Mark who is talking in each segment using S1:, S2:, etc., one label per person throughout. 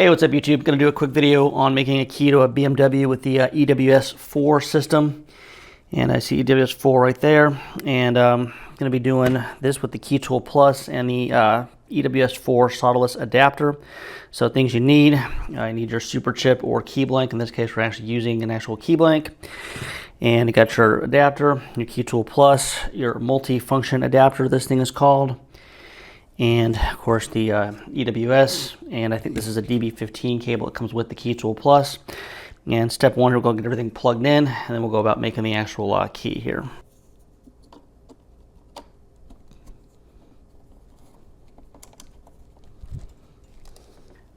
S1: Hey, what's up YouTube? I'm going to do a quick video on making a key to a BMW with the EWS4 system. And I see EWS4 right there. And I'm going to be doing this with the Key Tool Plus and the EWS4 solderless adapter. So things you need your super chip or key blank. In this case, we're actually using an actual key blank. And you got your adapter, your Key Tool Plus, your multi-function adapter, this thing is called. And of course the EWS, and I think this is a DB15 cable that comes with the Key Tool Plus. And step one, we're going to get everything plugged in, and then we'll go about making the actual key here.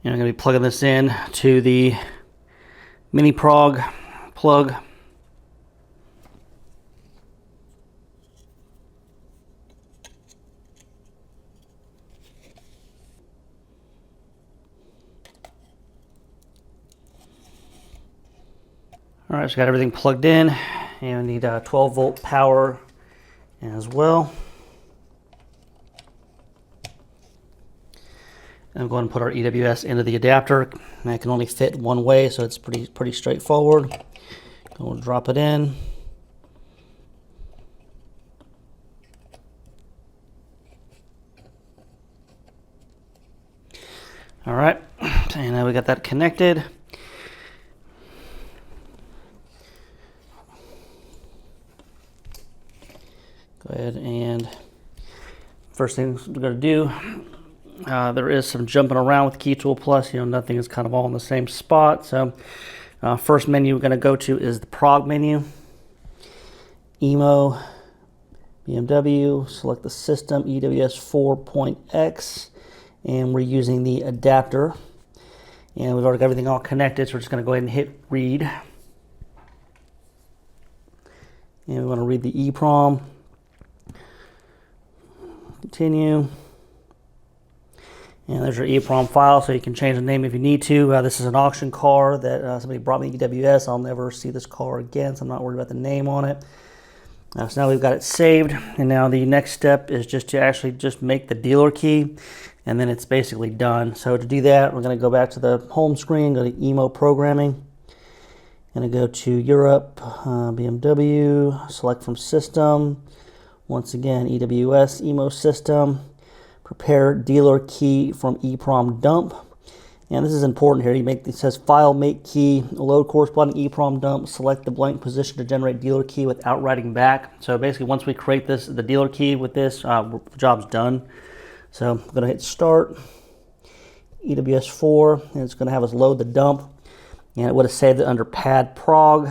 S1: And I'm going to be plugging this in to the mini prog plug. All right, so got everything plugged in, and we need 12 volt power as well. And I'm going to put our EWS into the adapter, and that can only fit one way, so it's pretty straightforward. We'll drop it in. All right, and now we got that connected. Go ahead, and first thing we're going to do, there is some jumping around with Key Tool Plus. You know, nothing is kind of all in the same spot. So first menu we're going to go to is the prog menu. Emo, BMW, select the system, EWS4.X, and we're using the adapter. And we've already got everything all connected, so we're just going to go ahead and hit read. And we want to read the EEPROM. Continue, and there's your EEPROM file, so you can change the name if you need to. This is an auction car that somebody brought me EWS. I'll never see this car again, so I'm not worried about the name on it. So now we've got it saved, and now the next step is just to actually just make the dealer key, and then it's basically done. So to do that, we're going to go back to the home screen, go to Emo Programming, going to go to Europe, BMW, select from System. Once again, EWS, Emo System, prepare dealer key from EEPROM dump. And this is important here. It says file make key, load corresponding EEPROM dump, select the blank position to generate dealer key without writing back. So basically, once we create the dealer key with this, the job's done. So I'm going to hit start, EWS4, and it's going to have us load the dump. And it would have saved it under pad prog.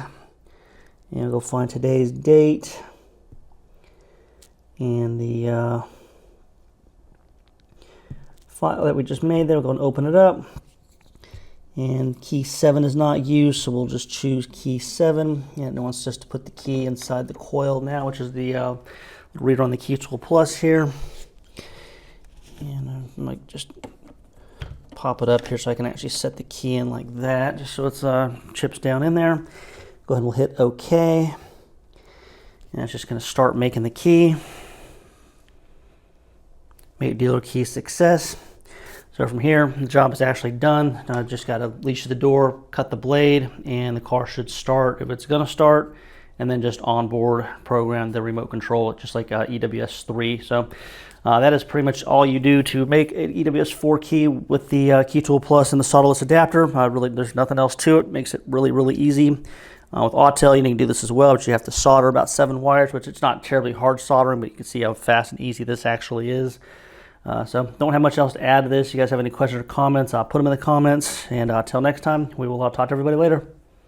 S1: And we'll go find today's date. And the file that we just made there, we're going to open it up. And key 7 is not used, so we'll just choose key 7. And it wants just to put the key inside the coil now, which is the reader on the Key Tool Plus here. And I might just pop it up here so I can actually set the key in like that, just so it's chips down in there. Go ahead and we'll hit OK. And it's just going to start making the key. Make dealer key success. So from here, the job is actually done. Now I've just got to leash the door, cut the blade, and the car should start if it's going to start, and then just onboard program the remote control, just like EWS3. So that is pretty much all you do to make an EWS4 key with the Key Tool Plus and the solderless adapter. Really, there's nothing else to it. Makes it really easy. With Autel, you can do this as well, but you have to solder about 7 wires, which it's not terribly hard soldering, but you can see how fast and easy this actually is. So don't have much else to add to this. You guys have any questions or comments, put them in the comments. And until next time, we will talk to everybody later.